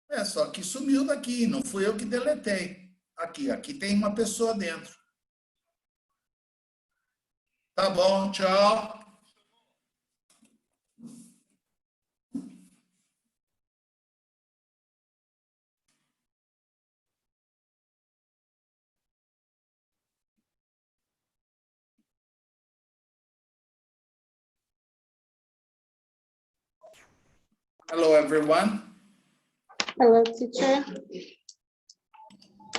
É, só que sumiu daqui, não fui eu que deletei. Aqui tem uma pessoa dentro. Tá bom, tchau. Hello, everyone. Hello, teacher.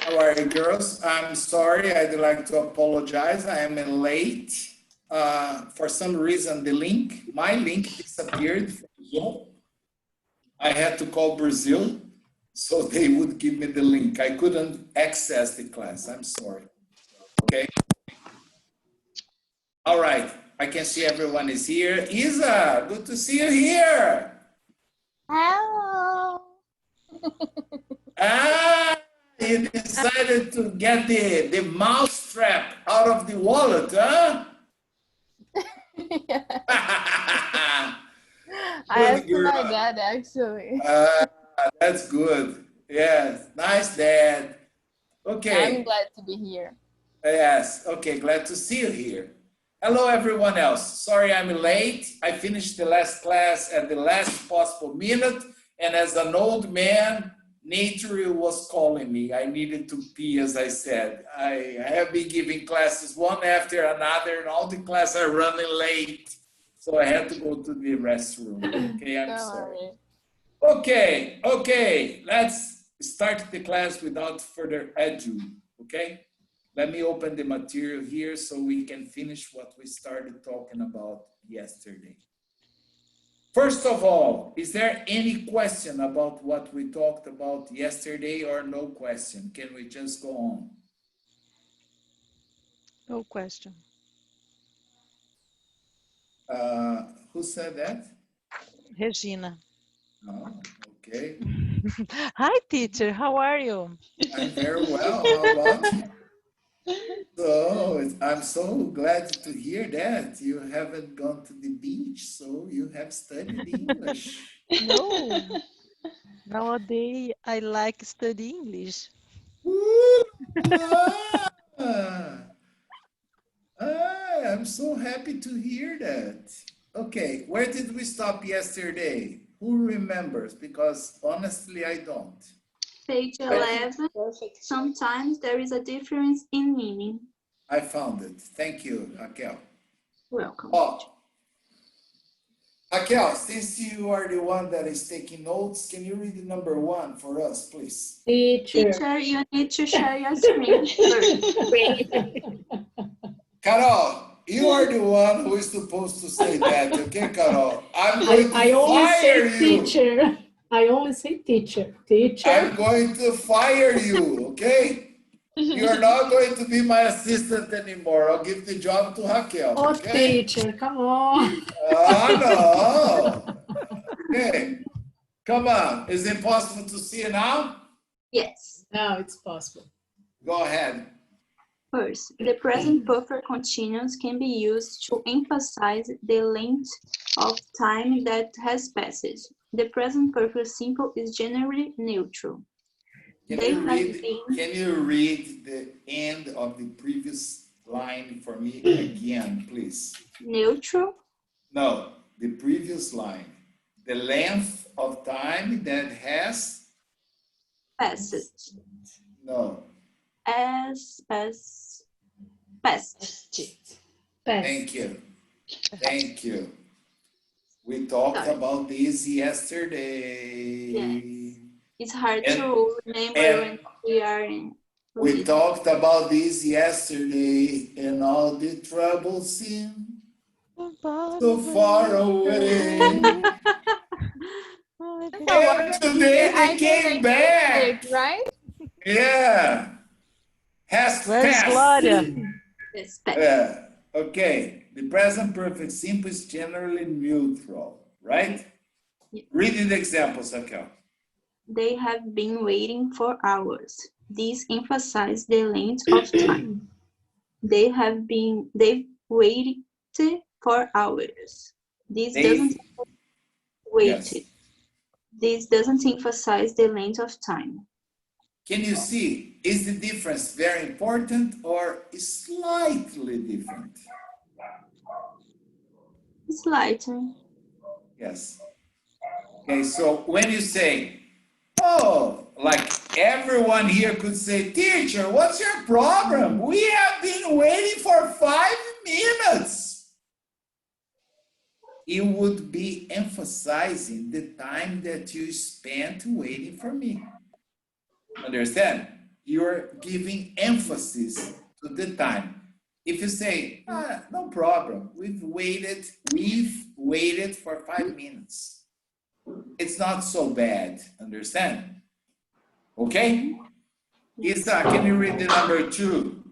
How are you, girls? I'm sorry. I'd like to apologize. I am late. For some reason, my link disappeared from Zoom. I had to call Brazil so they would give me the link. I couldn't access the class. I'm sorry. Okay. All right. I can see everyone is here. Isa, good to see you here. Hello. You decided to get the mouse trap out of the wallet, huh? I asked my dad, actually. That's good. Yes, nice, Dad. Okay. I'm glad to be here. Yes, okay, glad to see you here. Hello, everyone else. Sorry I'm late. I finished the last class at the last possible minute, and as an old man, nature was calling me. I needed to pee, as I said. I have been giving classes one after another, and all the classes are running late. So I had to go to the restroom. Okay, I'm sorry. Okay, let's start the class without further ado, okay? Let me open the material here so we can finish what we started talking about yesterday. First of all, is there any question about what we talked about yesterday or no question? Can we just go on? No question. Who said that? Regina. Oh, okay. Hi, teacher. How are you? I'm very well. How about you? So I'm so glad to hear that you haven't gone to the beach, so you have studied English. No. Nowadays, I like study English. I'm so happy to hear that. Okay, where did we stop yesterday? Who remembers? Because honestly, I don't. Page 11. Sometimes there is a difference in meaning. I found it. Thank you, Raquel. Welcome. Oh, Raquel, since you are the one that is taking notes, can you read the number 1 for us, please? Teacher, you need to share your screen first. Carol, you are the one who is supposed to say that, okay, Carol? I'm going to fire you. Teacher. I only say teacher. Teacher. I'm going to fire you, okay? You're not going to be my assistant anymore. I'll give the job to Raquel. Oh, okay? teacher, come on. No. Okay. Come on. Is it possible to see it now? Yes. Now it's possible. Go ahead. First, the present perfect continuous can be used to emphasize the length of time that has passed. The present perfect simple is generally neutral. Can you read the end of the previous line for me again, please? Neutral? No, the previous line. The length of time that has passed. No. Passed. Thank you. Thank you. We talked about this yesterday. Yes. It's hard to remember when we are in. We talked about this yesterday, and all the troubles seem so far away. And today they came back, right? Yeah. Has Where's passed. Gloria? Yeah. Okay. The present perfect simple is generally neutral, right? Yeah. Reading the examples, Raquel. They have been waiting for hours. This emphasizes the length of time. They've waited for hours. This doesn't waited. Yes. This doesn't emphasize the length of time. Can you see, is the difference very important or slightly different? Slightly. Yes. Okay, so when you say, oh, like everyone here could say, teacher, what's your problem? We have been waiting for 5 minutes. You would be emphasizing the time that you spent waiting for me. Understand? You're giving emphasis to the time. If you say, no problem, we've waited for 5 minutes. It's not so bad, understand? Okay? Isa, can you read the number 2?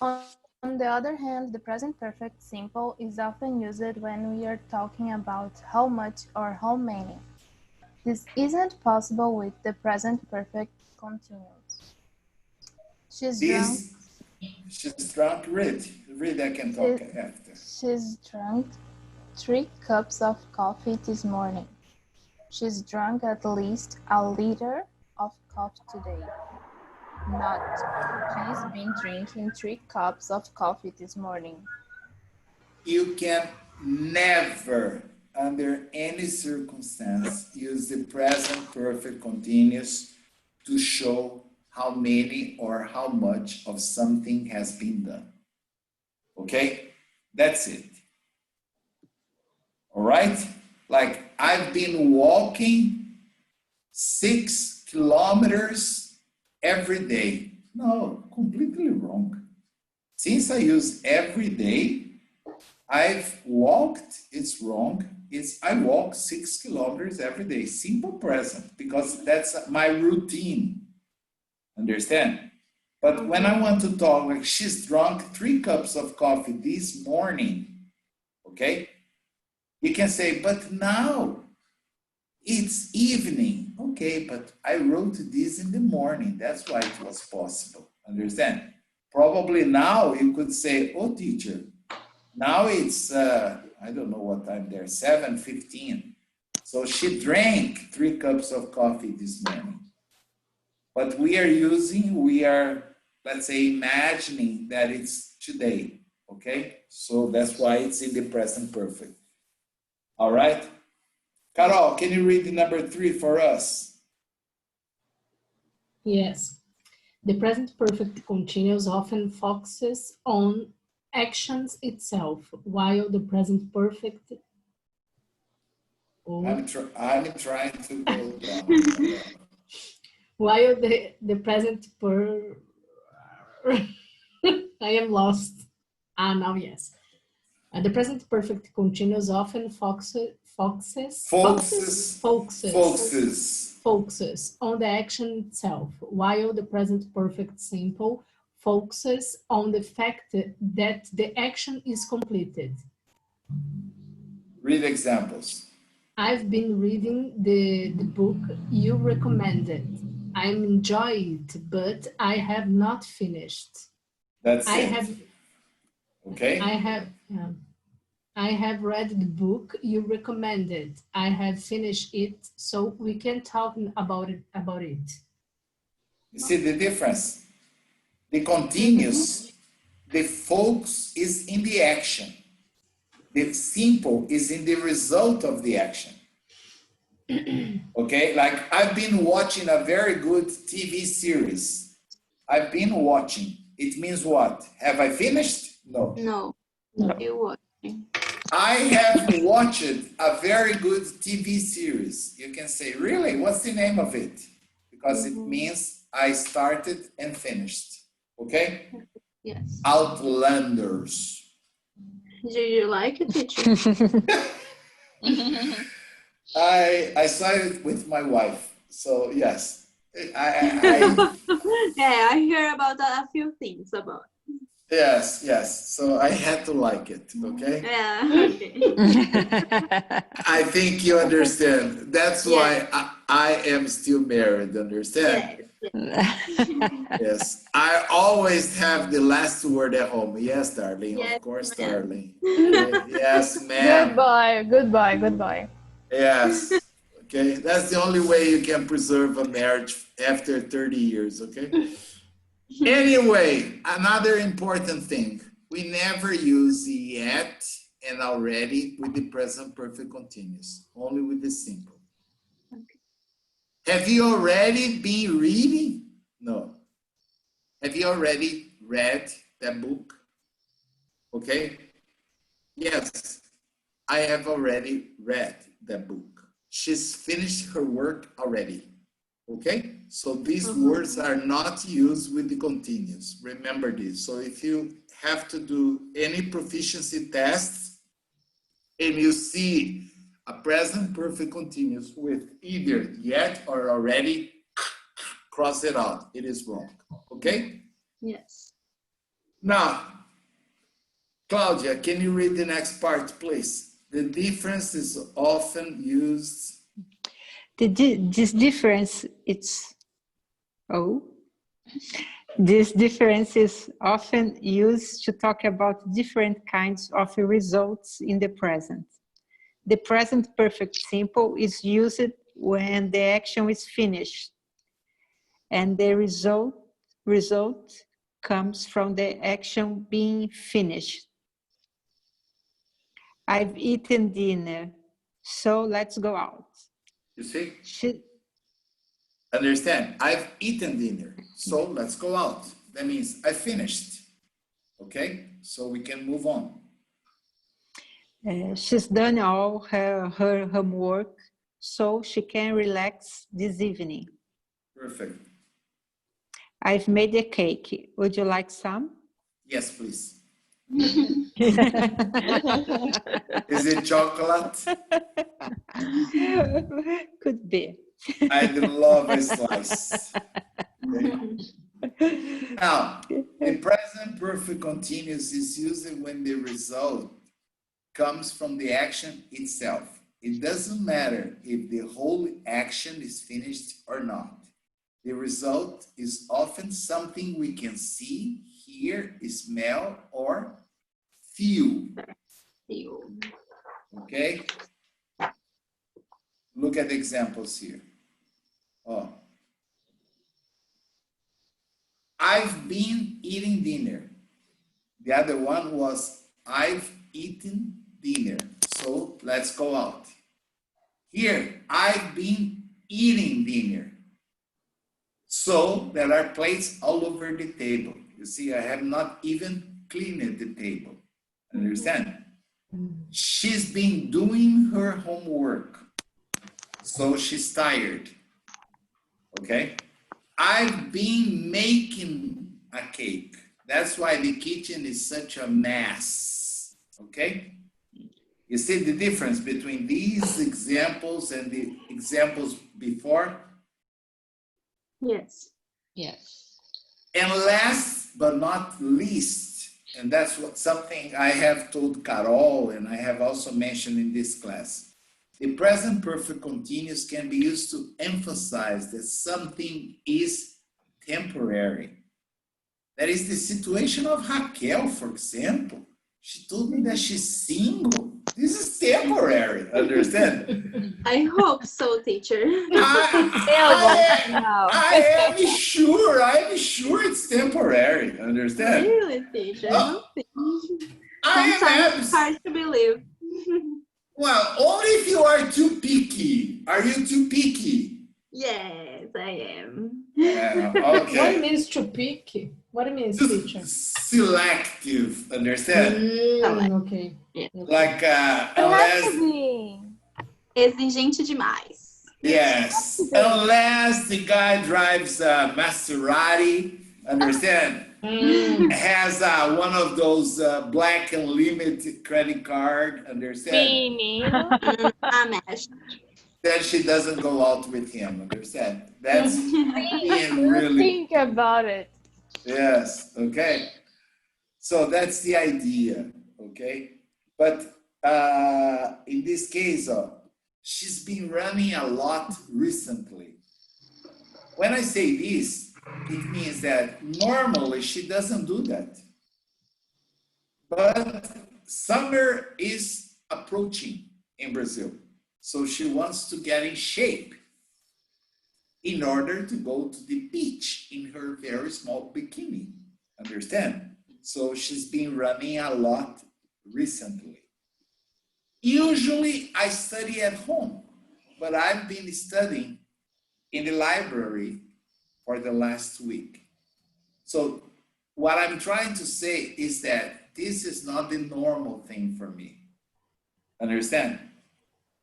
On the other hand, the present perfect simple is often used when we are talking about how much or how many. This isn't possible with the present perfect continuous. She's drunk. Read, I can talk after. She's drunk 3 cups of coffee this morning. She's drunk at least a liter of coffee today. Not, she's been drinking 3 cups of coffee this morning. You can never, under any circumstance, use the present perfect continuous to show how many or how much of something has been done. Okay? That's it. All right? Like, I've been walking 6 kilometers every day. No, completely wrong. Since I use every day, I've walked, it's wrong. I walk 6 kilometers every day. Simple present, because that's my routine. Understand? But when I want to talk, like she's drunk 3 cups of coffee this morning, okay? You can say, but now it's evening. Okay, but I wrote this in the morning. That's why it was possible. Understand? Probably now you could say, oh, teacher, now it's, I don't know what time there, 7:15. So she drank 3 cups of coffee this morning. But we are, let's say, imagining that it's today, okay? So that's why it's in the present perfect. All right? Carol, can you read the number 3 for us? Yes. The present perfect continuous often focuses on actions itself, while the present perfect... I'm trying to go down. While the present I am lost. Now yes. The present perfect continuous often focuses on the action itself, while the present perfect simple focuses on the fact that the action is completed. Read examples. I've been reading the book you recommended. I enjoyed it, but I have not finished. That's it. Okay. I have read the book you recommended. I have finished it, so we can talk about it. You see the difference? The continuous, the focus is in the action. The simple is in the result of the action. Okay, like I've been watching a very good TV series. I've been watching. It means what? Have I finished? No. No. You watching. I have watched a very good TV series. You can say, really? What's the name of it? Because it means I started and finished. Okay? Yes. Outlanders. Do you like it, teacher? I saw it with my wife. So yes. Yeah, I hear about a few things about it. Yes. So I had to like it, okay? Yeah, okay. I think you understand. That's why I am still married, understand? Yes. I always have the last word at home. Yes, darling. Yes, Of course, ma'am. darling. Yes, ma'am. Goodbye. Yes. Okay, that's the only way you can preserve a marriage after 30 years, okay? Anyway, another important thing, we never use yet and already with the present perfect continuous, only with the simple. Have you already been reading? No. Have you already read that book? Okay. Yes, I have already read that book. She's finished her work already. Okay, so these words are not used with the continuous. Remember this. So if you have to do any proficiency tests and you see a present perfect continuous with either yet or already, cross it out. It is wrong. Okay? Yes. Now, Claudia, can you read the next part, please? The difference is often used. This difference, this difference is often used to talk about different kinds of results in the present. The present perfect simple is used when the action is finished, and the result comes from the action being finished. I've eaten dinner, so let's go out. You see? Understand? I've eaten dinner, so let's go out. That means I finished. Okay? So we can move on. She's done all her homework, so she can relax this evening. Perfect. I've made a cake. Would you like some? Yes, please. Is it chocolate? Could be. I'd love a slice. Okay. Now, the present perfect continuous is used when the result comes from the action itself. It doesn't matter if the whole action is finished or not. The result is often something we can see, hear, smell, or feel. Okay? Look at the examples here. Oh. I've been eating dinner. The other one was I've eaten dinner. So let's go out. Here, I've been eating dinner. So there are plates all over the table. You see, I have not even cleaned the table. Understand? She's been doing her homework. So she's tired. Okay? I've been making a cake. That's why the kitchen is such a mess. Okay? You see the difference between these examples and the examples before? Yes. Yes. And last but not least, and that's what something I have told Carol and I have also mentioned in this class. The present perfect continuous can be used to emphasize that something is temporary. That is the situation of Raquel, for example. She told me that she's single. This is temporary, understand? I hope so, teacher. I am sure it's temporary, understand? Really, teacher? I Sometimes it's hard to believe. Well, only if you are too picky. Are you too picky? Yes, I am. Yeah, What okay. means to pick? What means, teacher? Selective, understand? Okay. Yeah. Like, unless, Exigente demais. yes, unless the guy drives a Maserati, understand? Has one of those black unlimited credit card, understand? Then she doesn't go out with him, understand? That's being really... Think about it. Yes, okay. So that's the idea, okay? But in this case, she's been running a lot recently. When I say this, it means that normally she doesn't do that. But summer is approaching in Brazil. So she wants to get in shape in order to go to the beach in her very small bikini. Understand? So she's been running a lot recently. Usually I study at home, but I've been studying in the library for the last week. So what I'm trying to say is that this is not the normal thing for me. Understand?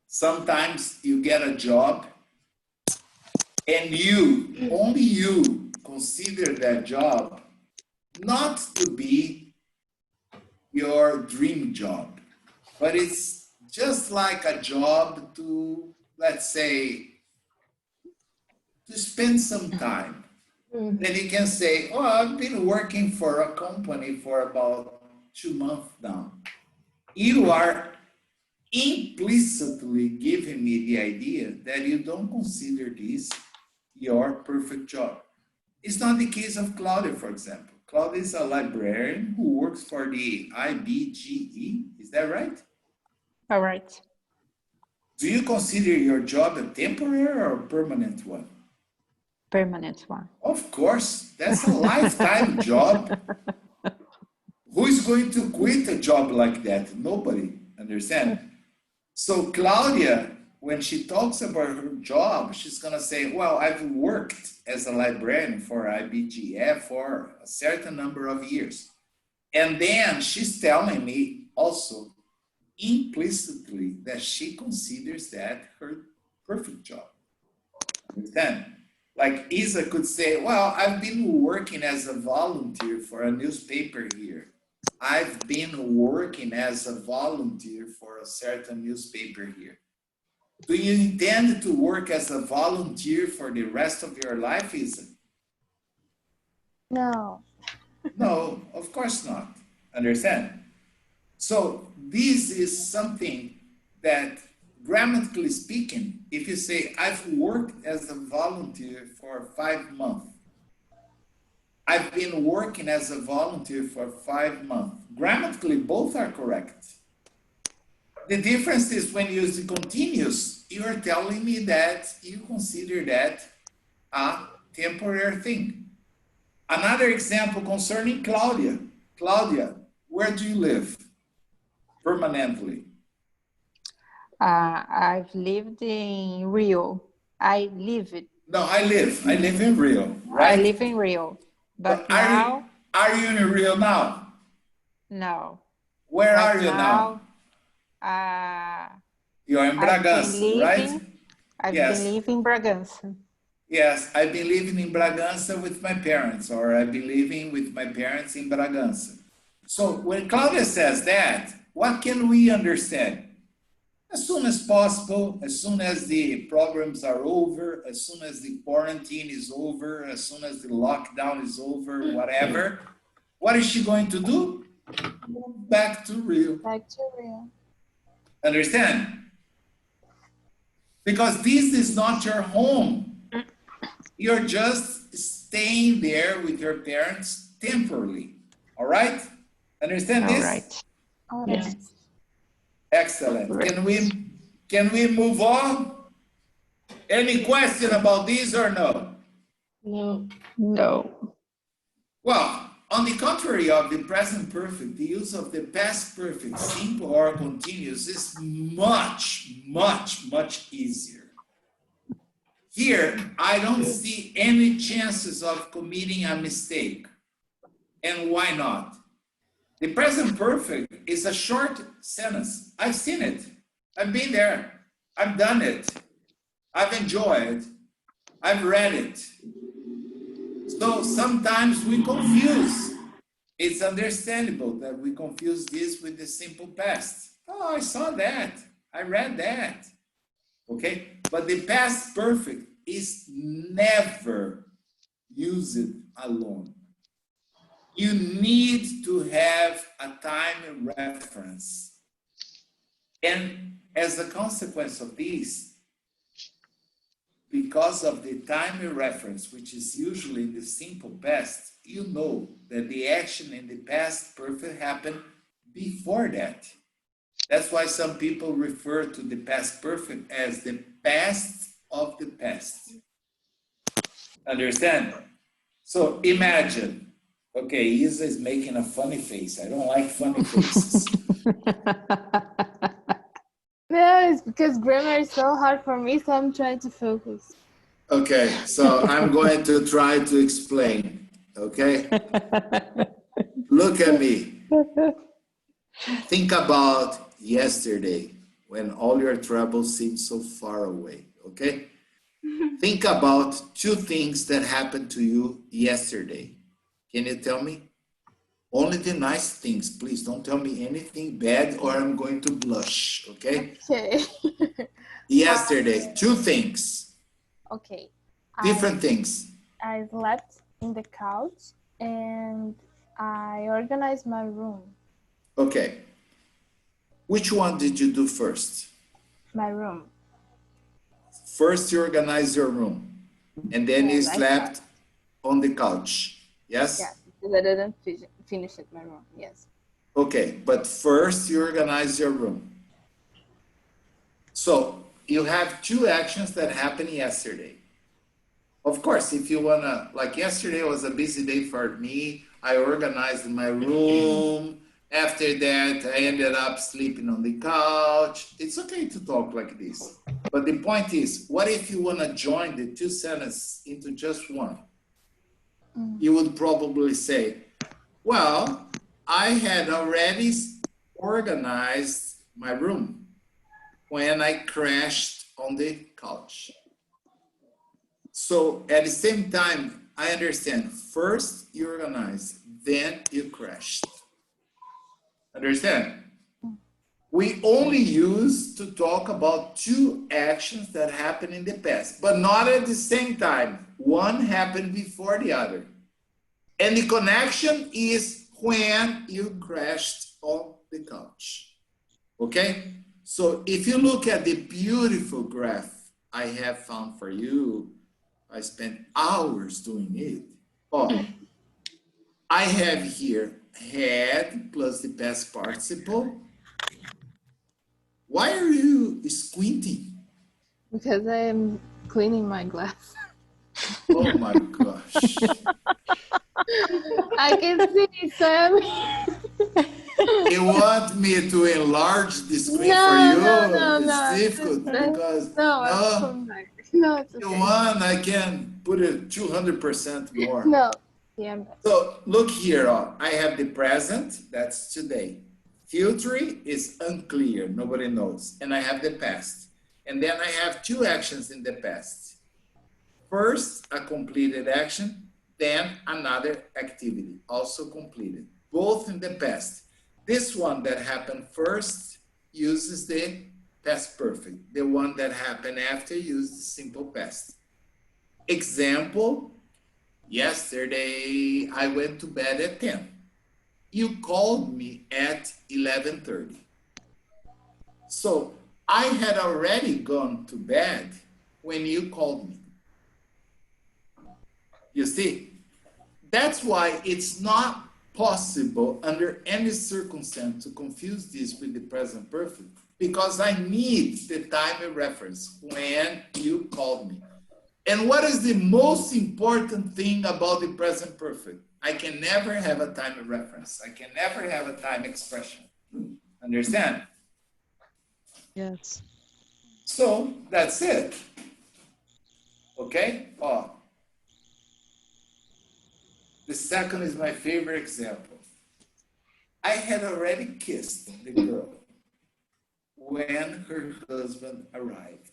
Sometimes you get a job and you, only you, consider that job not to be your dream job, but it's just like a job to, let's say, to spend some time. Then you can say, oh, I've been working for a company for about 2 months now. You are implicitly giving me the idea that you don't consider this your perfect job. It's not the case of Claudia, for example. Claudia is a librarian who works for the IBGE. Is that right? All right. Do you consider your job a temporary or permanent one? Permanent one. Of course, that's a lifetime job. Who is going to quit a job like that? Nobody, understand? So Claudia, when she talks about her job, she's gonna say, well, I've worked as a librarian for IBGF for a certain number of years. And then she's telling me also implicitly that she considers that her perfect job. Understand? Like Isa could say, well, I've been working as a volunteer for a newspaper here. I've been working as a volunteer for a certain newspaper here. Do you intend to work as a volunteer for the rest of your life, Isa? No. No, of course not. Understand? So this is something that, grammatically speaking, if you say, I've worked as a volunteer for 5 months, I've been working as a volunteer for 5 months. Grammatically, both are correct. The difference is when you use the continuous, you are telling me that you consider that a temporary thing. Another example concerning Claudia. Claudia, where do you live permanently? I've lived in Rio. I live in Rio, right? I live in Rio, but are now, are you in Rio now? no. Where Right are you now? You're in Bragança, right? I've Yes. been living in Bragança. Yes, I've been living in Bragança with my parents, or I've been living with my parents in Bragança. So when Claudia says that, what can we understand? As soon as possible, as soon as the programs are over, as soon as the quarantine is over, as soon as the lockdown is over, whatever, what is she going to do? Move back to Rio. Back to Rio. Understand? Because this is not your home. You're just staying there with your parents temporarily. All right? Understand this? All right. All Yes. right. Excellent. Right. Can we move on? Any question about this or no? No. No. Well, on the contrary of the present perfect, the use of the past perfect, simple or continuous, is much, much, much easier. Here, I don't see any chances of committing a mistake. And why not? The present perfect is a short sentence. I've seen it. I've been there. I've done it. I've enjoyed it. I've read it. So sometimes we confuse. It's understandable that we confuse this with the simple past. Oh, I saw that. I read that. Okay? But the past perfect is never used alone. You need to have a time reference. And as a consequence of this, because of the time reference, which is usually in the simple past, you know that the action in the past perfect happened before that. That's why some people refer to the past perfect as the past of the past. Understand? So imagine, okay, Isa is making a funny face. I don't like funny faces. No, it's because grammar is so hard for me, so I'm trying to focus. Okay, so I'm going to try to explain, okay? Look at me. Think about yesterday when all your troubles seemed so far away, okay? Think about two things that happened to you yesterday. Can you tell me? Only the nice things, please. Don't tell me anything bad or I'm going to blush, okay? Okay. Yesterday, two things, Okay. different things. I slept in the couch and I organized my room. Okay. Which one did you do first? My room. First, you organized your room, and then you Yes, I slept on the couch. Yes? Yeah, because I didn't finish it, my room. Yes. Okay, but first you organize your room. So you have two actions that happened yesterday. Of course, if you wanna, like yesterday was a busy day for me. I organized my room. After that, I ended up sleeping on the couch. It's okay to talk like this. But the point is, what if you wanna join the two sentences into just one? You would probably say, well, I had already organized my room when I crashed on the couch. So at the same time, I understand. First you organize, then you crashed. Understand? We only use to talk about two actions that happened in the past, but not at the same time. One happened before the other. And the connection is when you crashed on the couch. Okay? So if you look at the beautiful graph I have found for you, I spent hours doing it. Oh, I have here had plus the past participle. Why are you squinting? Because I am cleaning my glass. Oh my gosh. I can see, Sam. You want me to enlarge the screen No, for you? no, It's no. difficult because No, no, it's you okay. want, I can put it 200% more. No. Yeah, So look here, I have the present, that's today. Future is unclear, nobody knows. And I have the past. And then I have two actions in the past. First, a completed action, then another activity, also completed, both in the past. This one that happened first uses the past perfect. The one that happened after uses the simple past. Example, yesterday I went to bed at 10. You called me at 11:30. So I had already gone to bed when you called me. You see, that's why it's not possible under any circumstance to confuse this with the present perfect, because I need the time reference when you called me. And what is the most important thing about the present perfect? I can never have a time reference. I can never have a time expression. Understand? Yes. So that's it. Okay? Oh. The second is my favorite example. I had already kissed the girl when her husband arrived.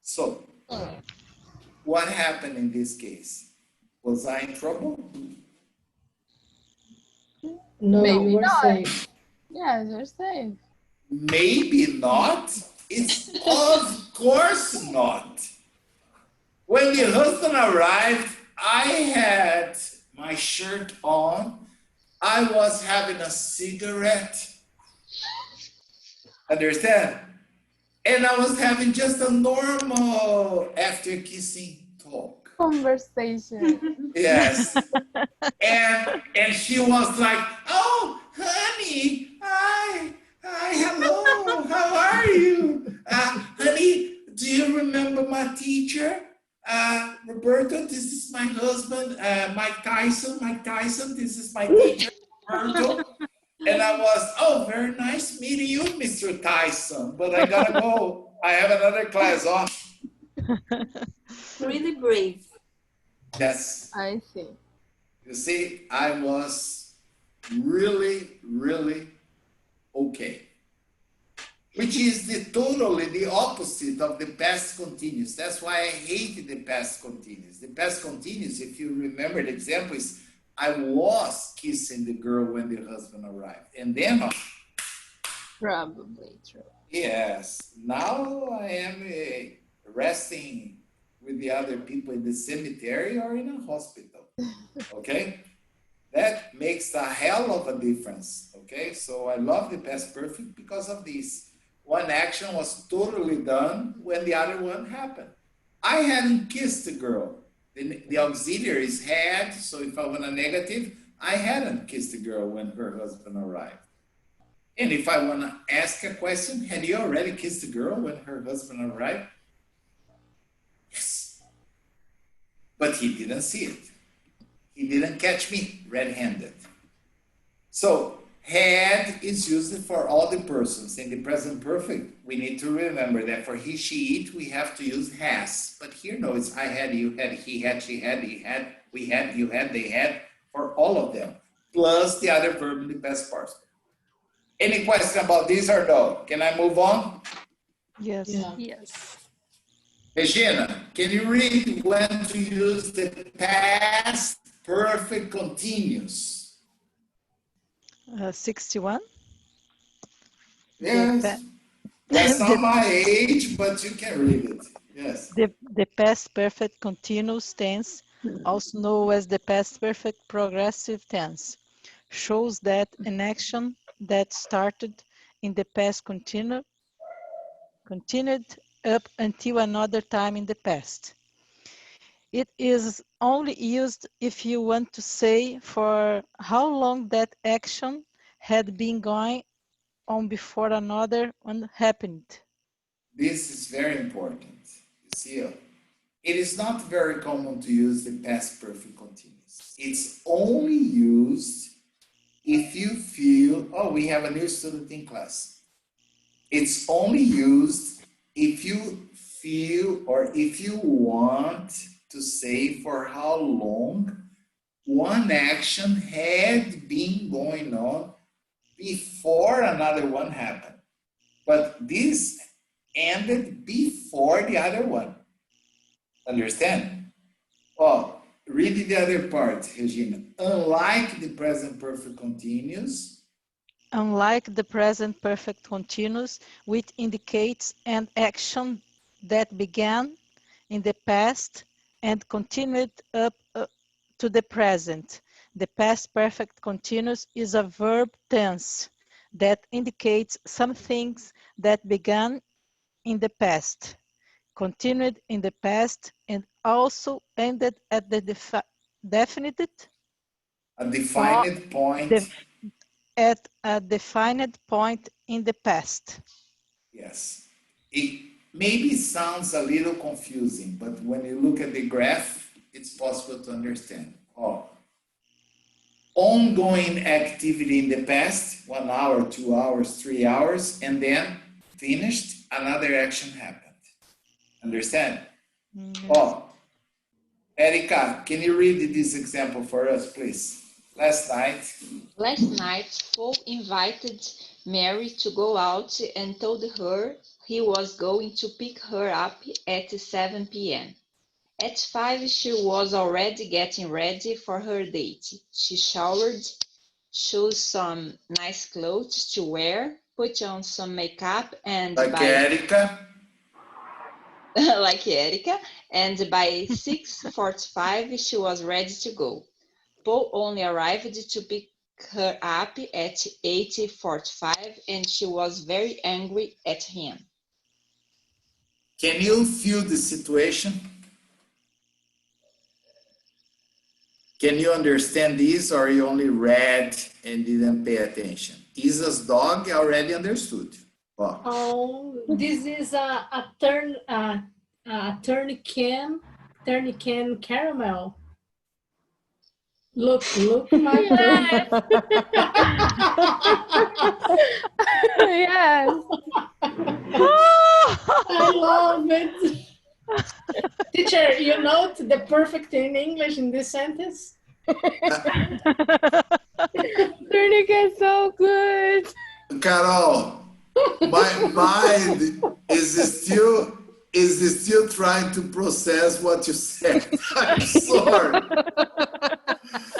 So, what happened in this case? Was I in trouble? No, Maybe you were not. safe. Yeah, you're safe. Maybe not. It's of course not. When the husband arrived, I had my shirt on. I was having a cigarette. Understand? And I was having just a normal after kissing talk. Conversation. Yes. And she was like, oh, honey, Hi, hello, how are you? Honey, do you remember my teacher? Roberto, this is my husband, Mike Tyson. Mike Tyson, this is my teacher, Roberto. And I was, oh, very nice meeting you, Mr. Tyson, but I gotta go. I have another class off. Really brave. Yes. I see. You see, I was really, really okay. Which is totally the opposite of the past continuous. That's why I hated the past continuous. The past continuous, if you remember the example, is I was kissing the girl when the husband arrived. And then, Probably true. yes, now I am resting with the other people in the cemetery or in a hospital. Okay? That makes a hell of a difference. Okay? So I love the past perfect because of this. One action was totally done when the other one happened. I hadn't kissed the girl. The auxiliary is had, so if I want a negative, I hadn't kissed the girl when her husband arrived. And if I want to ask a question, had you already kissed the girl when her husband arrived? Yes. But he didn't see it. He didn't catch me red-handed. So, had is used for all the persons. In the present perfect, we need to remember that for he, she, it, we have to use has. But here, no, it's I had, you had, he had, she had, he had, we had, you had, they had, for all of them. Plus the other verb in the past participle. Any question about this or no? Can I move on? Yes. Yeah. Yes. Regina, can you read when to use the past perfect continuous? 61. Yes. That's not my age, but you can read it. Yes. The past perfect continuous tense, also known as the past perfect progressive tense, shows that an action that started in the past continued up until another time in the past. It is only used if you want to say for how long that action had been going on before another one happened. This is very important. You see, it is not very common to use the past perfect continuous. It's only used if you feel, oh, we have a new student in class. It's only used if you feel or if you want to say for how long one action had been going on before another one happened. But this ended before the other one. Understand? Well, read the other part, Regina. Unlike the present perfect continuous, Unlike the present perfect continuous, which indicates an action that began in the past and continued up to the present, the past perfect continuous is a verb tense that indicates some things that began in the past, continued in the past, and also ended at the definite a defined point. at a defined point in the past. Yes. It maybe sounds a little confusing, but when you look at the graph, it's possible to understand. Oh, ongoing activity in the past, 1 hour, 2 hours, 3 hours, and then finished, another action happened. Understand? Yes. Oh, Erika, can you read this example for us, please? Last night, Paul invited Mary to go out and told her he was going to pick her up at 7 p.m. At 5, she was already getting ready for her date. She showered, chose some nice clothes to wear, put on some makeup, and like Erika. like Erica, and by 6:45 she was ready to go. Paul only arrived to pick her up at 8:45 and she was very angry at him. Can you feel the situation? Can you understand this or you only read and didn't pay attention? Isa's dog already understood. Ó. Oh, this is a turn can caramel. Look, my Yes. Yes. I love it. Teacher, you note the perfect in English in this sentence? Turnic is so good. Carol, my mind is still trying to process what you said. I'm sorry.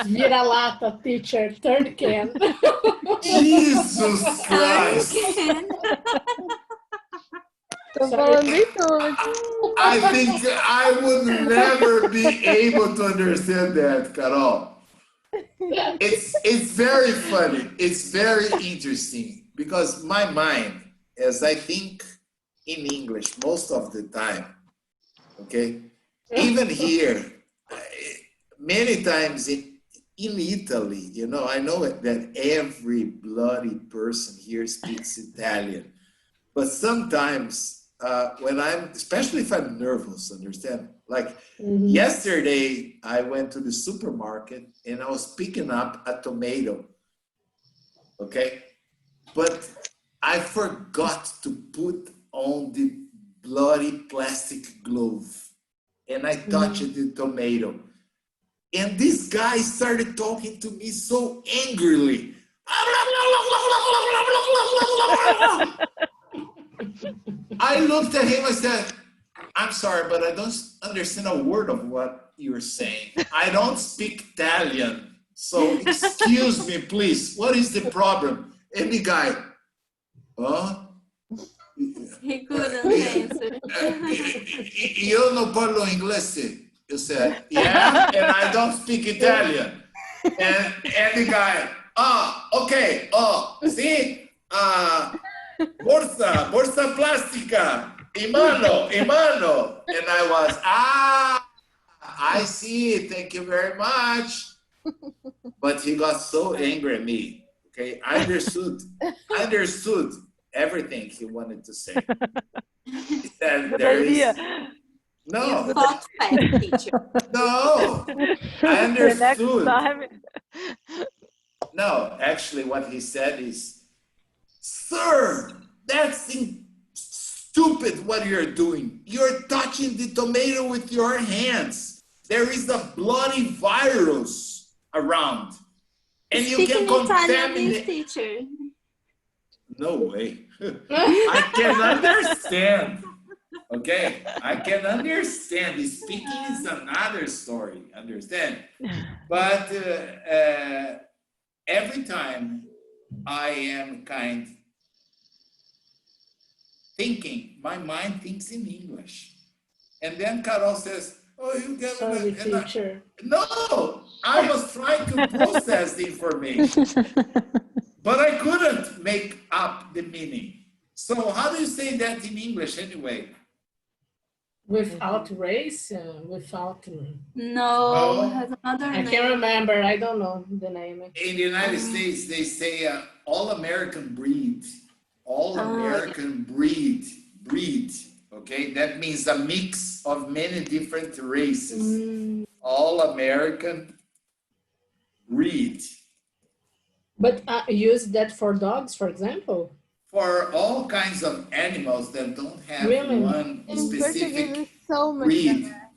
Vira-lata, teacher, turn can. Jesus Christ. Tô falando em tudo. I think I would never be able to understand that, Carol. It's very funny. It's very interesting because my mind, as I think in English most of the time, okay, even here, many times in Italy, you know, I know that every bloody person here speaks Italian, but sometimes when especially if I'm nervous, understand? Like yesterday, I went to the supermarket and I was picking up a tomato, okay? But I forgot to put on the bloody plastic glove and I touched the tomato. And this guy started talking to me so angrily. I looked at him and said, I'm sorry, but I don't understand a word of what you're saying. I don't speak Italian. So excuse me, please. What is the problem? And the guy, huh? He couldn't answer. Eu não parlo inglês. You said, yeah, and I don't speak Italian. And the guy, okay, see? Borsa plástica, imano. And I was, I see, thank you very much. But he got so angry at me, okay? I understood everything he wanted to say. He said, there is, no. No, I understood. No, actually what he said is, sir, that's stupid what you're doing. You're touching the tomato with your hands. There is a bloody virus around. And you can contaminate. Teacher. No way. I can understand. Okay, I can understand. Speaking is another story, understand? But every time I am thinking, my mind thinks in English. And then Carol says, oh, you get Sorry, teacher. No, I was trying to process the information, but I couldn't make up the meaning. So how do you say that in English anyway? Without race, without. No, it has another name. I can't remember. I don't know the name. In the United States, they say all-American breed. All-American breed. Okay, that means a mix of many different races. All-American breed. But use that for dogs, for example? For all kinds of animals that don't have one specific so much breed. better.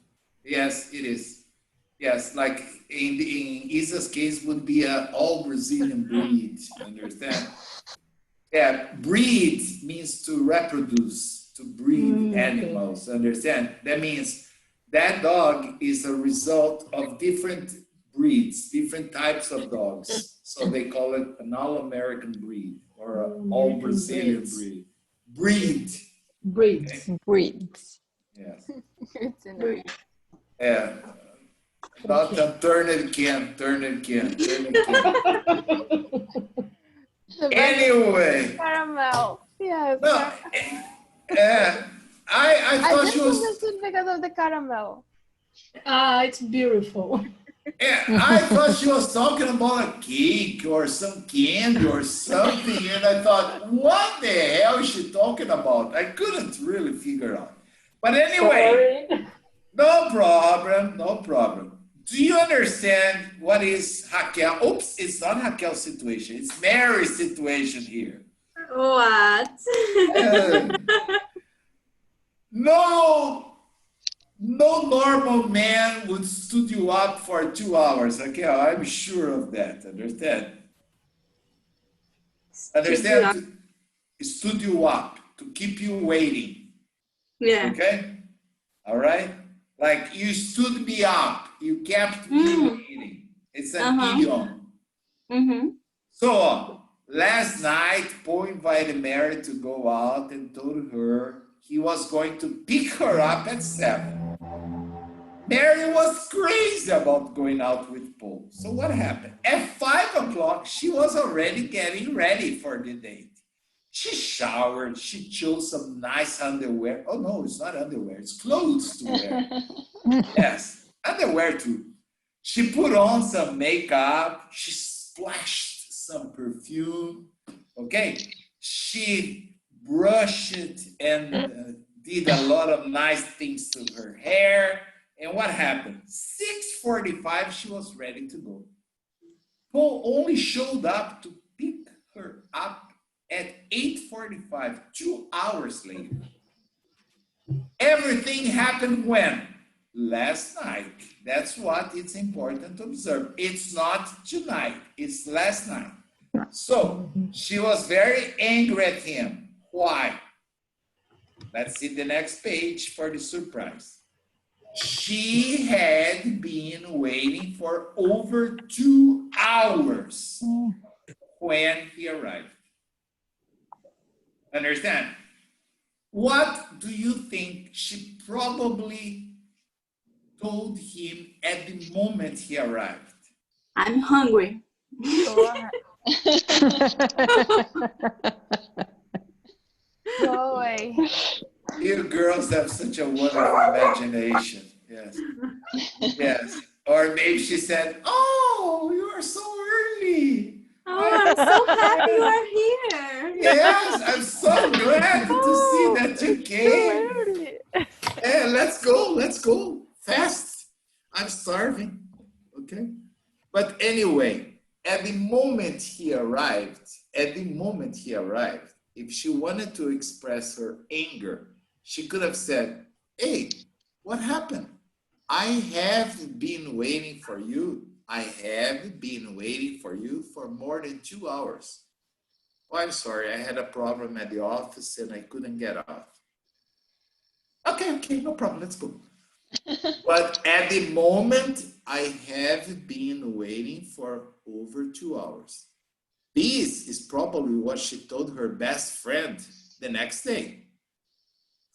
Yes, it is. Yes, like in Isa's case would be an all Brazilian breed, understand? Yeah, breed means to reproduce, to breed animals, understand? That means that dog is a result of different breeds, different types of dogs. So they call it an all-American breed or an all-Brazilian breed. Breeds. Yes. It's enough. Yeah. Not a turn it can. Anyway. Caramel. Yes. No, I thought I she was. just understood because of the caramel. It's beautiful. And I thought she was talking about a cake or some candy or something. And I thought, what the hell is she talking about? I couldn't really figure out. But anyway, Sorry. no problem, no problem. Do you understand what is Raquel? Oops, it's not Raquel's situation. It's Mary's situation here. What? Uh, no, no normal man would stood you up for 2 hours. Raquel, I'm sure of that. Understand? Understand? Stood you up to keep you waiting. Yeah. Okay? All right? Like you stood me up. You kept me waiting. It's an idiom. Mm-hmm. So last night, Paul invited Mary to go out and told her he was going to pick her up at 7. Mary was crazy about going out with Paul. So what happened? At 5 o'clock, she was already getting ready for the date. She showered, she chose some nice underwear. Oh no, it's not underwear, it's clothes to wear. Yes, underwear too. She put on some makeup, she splashed some perfume, okay? She brushed it and did a lot of nice things to her hair. And what happened? 6:45, she was ready to go. Paul only showed up to pick her up at 8:45, 2 hours later. Everything happened when? Last night. That's what it's important to observe. It's not tonight, it's last night. So she was very angry at him. Why? Let's see the next page for the surprise. She had been waiting for over 2 hours when he arrived. Understand? What do you think she probably told him at the moment he arrived? I'm hungry. Go away. You girls have such a wonderful imagination. Yes. Yes. Or maybe she said, oh, you are so early. Oh, I'm so happy you are here. Yes, I'm so glad to see that you came. Yeah, let's go, fast. I'm starving, okay? But anyway, at the moment he arrived, if she wanted to express her anger, she could have said, hey, what happened? I have been waiting for you. I have been waiting for you for more than 2 hours. Oh, I'm sorry, I had a problem at the office and I couldn't get off. Okay, no problem, let's go. But at the moment, I have been waiting for over 2 hours. This is probably what she told her best friend the next day.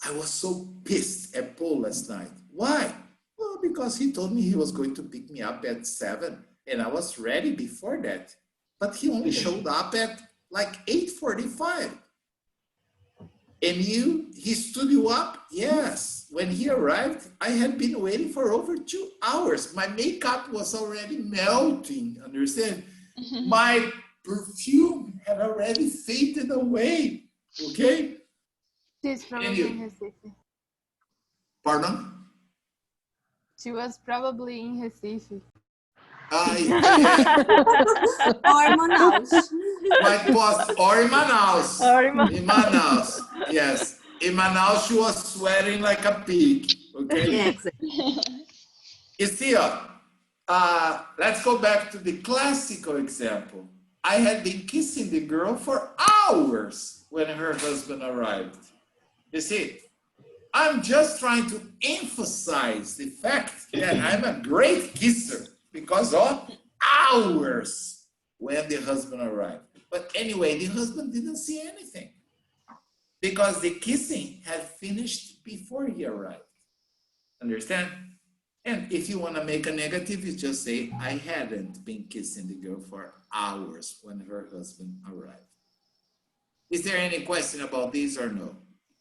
I was so pissed at Paul last night. Why? Well, because he told me he was going to pick me up at 7 and I was ready before that. But he only showed up at like 8:45. And he stood you up? Yes. When he arrived, I had been waiting for over 2 hours. My makeup was already melting, understand? My perfume had already faded away, okay? She's probably in Recife. Pardon? She was probably in Recife. Or Manaus. Might post, or in Manaus. In Manaus, yes. In Manaus, she was sweating like a pig, okay? Yeah, exactly. You see, let's go back to the classical example. I had been kissing the girl for hours when her husband arrived. You see, I'm just trying to emphasize the fact that I'm a great kisser because of hours when the husband arrived. But anyway, the husband didn't see anything because the kissing had finished before he arrived. Understand? And if you want to make a negative, you just say, I hadn't been kissing the girl for hours when her husband arrived. Is there any question about this or no?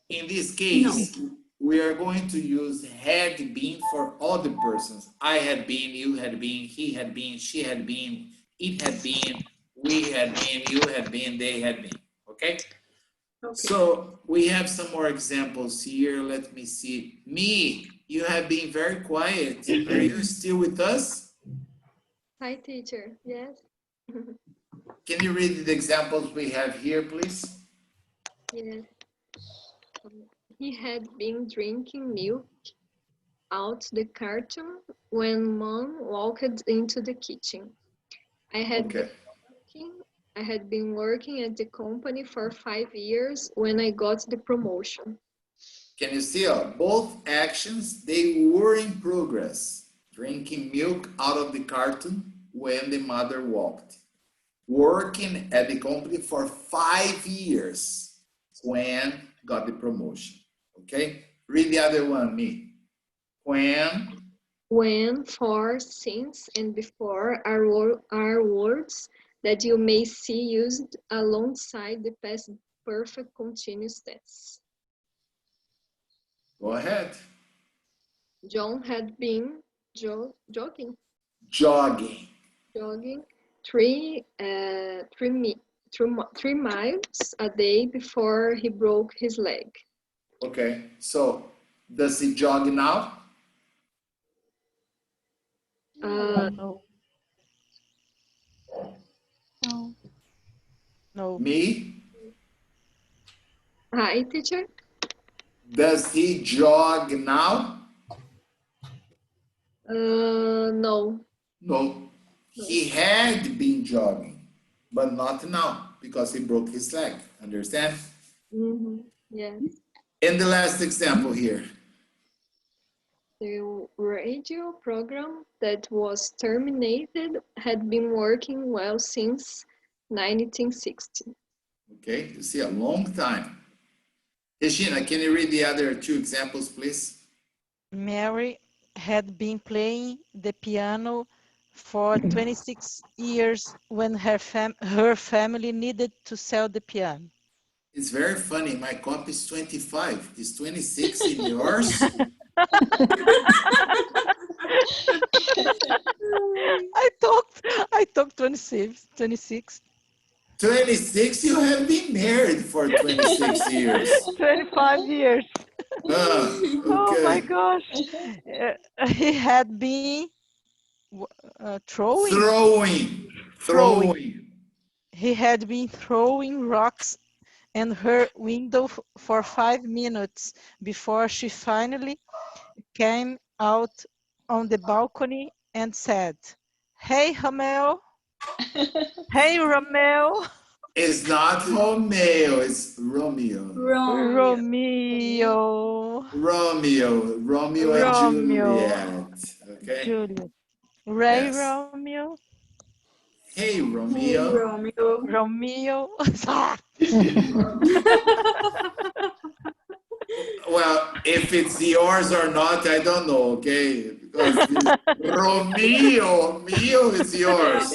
In this case, we are going to use had been for all the persons. I had been, you had been, he had been, she had been, it had been, we had been, you had been, they had been. Okay? Okay. So we have some more examples here. Let me see. Me, you have been very quiet. Are you still with us? Hi, teacher. Yes. Can you read the examples we have here, please? Yes. He had been drinking milk out the carton when Mom walked into the kitchen. I had Okay. been working at the company for 5 years when I got the promotion. Can you see both actions, they were in progress. Drinking milk out of the carton when the mother walked. Working at the company for 5 years when got the promotion. Okay? Read the other one, me. When, for, since, and before are words that you may see used alongside the past perfect continuous tense. Go ahead. John had been jogging Jogging. 3 miles a day before he broke his leg. Okay, so does he jog now? No. No. No. Me? Hi, teacher. Does he jog now? No. No. He had been jogging, but not now because he broke his leg. Understand? Yes. And the last example here. The radio program that was terminated had been working well since 1960. Okay, you see, a long time. Regina, can you read the other two examples, please? Mary had been playing the piano for 26 years when her family needed to sell the piano. It's very funny. My copy is 25. Is 26 in yours? I talked 26. 26. 26, you have been married for 26 years. 25 years. Okay. Oh my gosh. He had been throwing. He had been throwing rocks in her window for 5 minutes before she finally came out on the balcony and said, "Hey, Romeo. Hey, Romeo." It's not Romeo, it's Romeo. Romeo and Juliet. Okay. Juliet. Ray Yes. Romeo. Hey, Romeo. Hey, Romeo. Romeo. Well, if it's yours or not, I don't know, okay? Because Romeo is yours.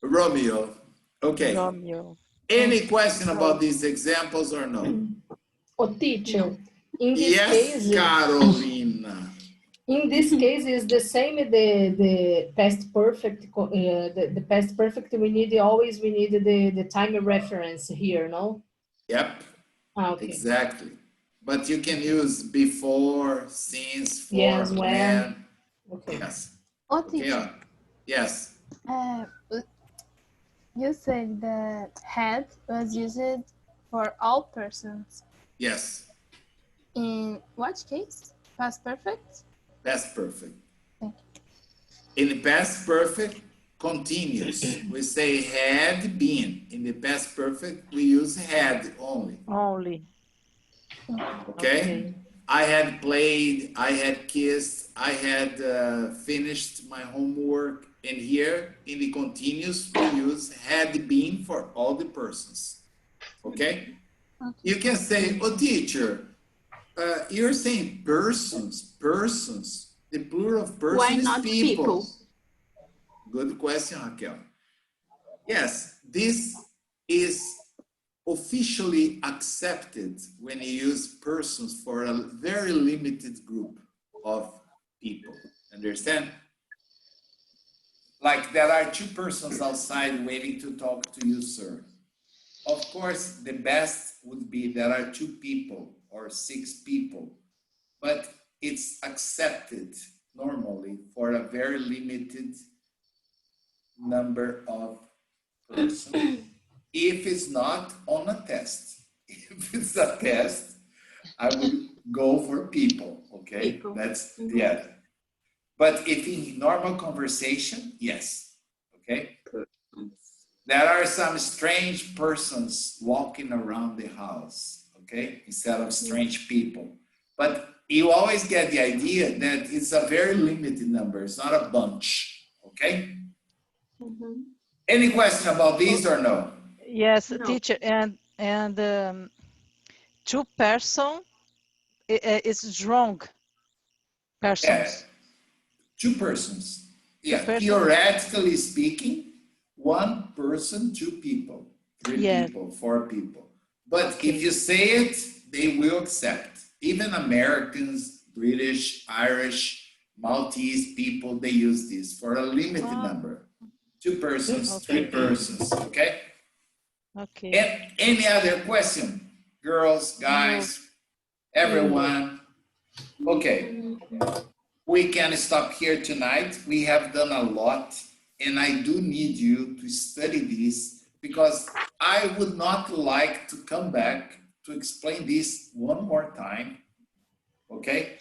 Romeo. Okay. Romeo. Any question about these examples or no? Oh, teacher, in this Yes, case, Carolina. in this case is the same, the past perfect, the past perfect, we need the time reference here, no? Yep, Okay. exactly. But you can use before, since, for, Yes, when. Okay. Yes. Oh, Okay. teacher, Yes. you said that had was used for all persons. Yes. In what case? Past perfect? Past perfect. Thank In the past perfect, continuous. We say had been. In the past perfect, we use had only. Only. Okay? I had played, I had kissed, I had finished my homework. And here in the continuous, we use had been for all the persons. Okay? You can say, oh teacher, you're saying persons. The plural of person Why is not people. people? Good question, Raquel. Yes, this is officially accepted when you use persons for a very limited group of people. Understand? Like there are two persons outside waiting to talk to you, sir. Of course, the best would be there are 2 people or 6 people, but it's accepted normally for a very limited number of persons. If it's not on a test, if it's a test, I would go for people, okay? People. That's, yeah. But if in normal conversation, yes, okay? There are some strange persons walking around the house, okay? Instead of strange people. But you always get the idea that it's a very limited number. It's not a bunch, okay? Any question about these or no? Yes, No. teacher, and 2 person is wrong persons. Yeah, 2 persons. Yeah, persons. theoretically speaking, 1 person, 2 people, 3 Yes. people, 4 people. But if you say it, they will accept. Even Americans, British, Irish, Maltese people, they use this for a limited number. 2 persons, 3 persons, okay? Okay. And any other question? Girls, guys, everyone? Okay. We can stop here tonight. We have done a lot, and I do need you to study this because I would not like to come back to explain this one more time, okay?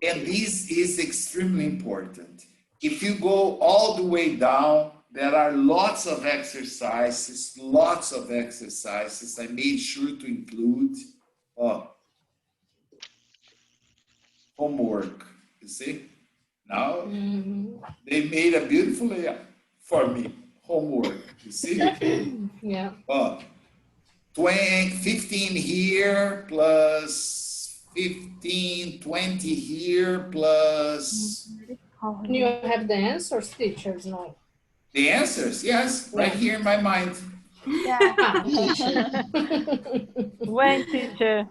And this is extremely important. If you go all the way down, there are lots of exercises, I made sure to include homework, you see? Now, they made a beautiful layout for me, homework, you see? Yeah. 15 here plus 15, 20 here plus... You have the answers, teachers, no? The answers, yes, right here in my mind. Yeah, teacher. When, teacher?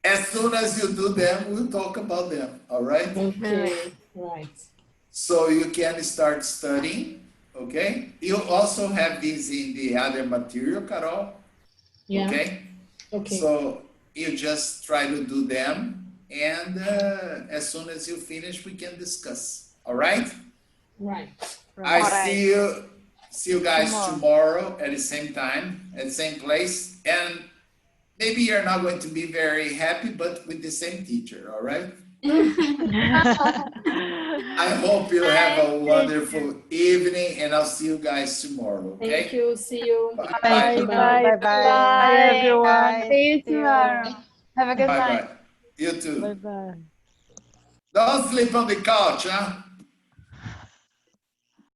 As soon as you do them, we'll talk about them, all right? Okay, right. So you can start studying, okay? You also have this in the other material, Carol, Yeah. okay? Okay. So you just try to do them, and as soon as you finish, we can discuss, all right? Right. I see you guys tomorrow at the same time, at the same place, and maybe you're not going to be very happy, but with the same teacher, all right? I hope you have a wonderful evening, and I'll see you guys tomorrow, okay? Thank you. See you. Bye. Bye, bye, bye, everyone. See you tomorrow. Have a good night. Bye-bye. You too. Bye-bye. Don't sleep on the couch, huh?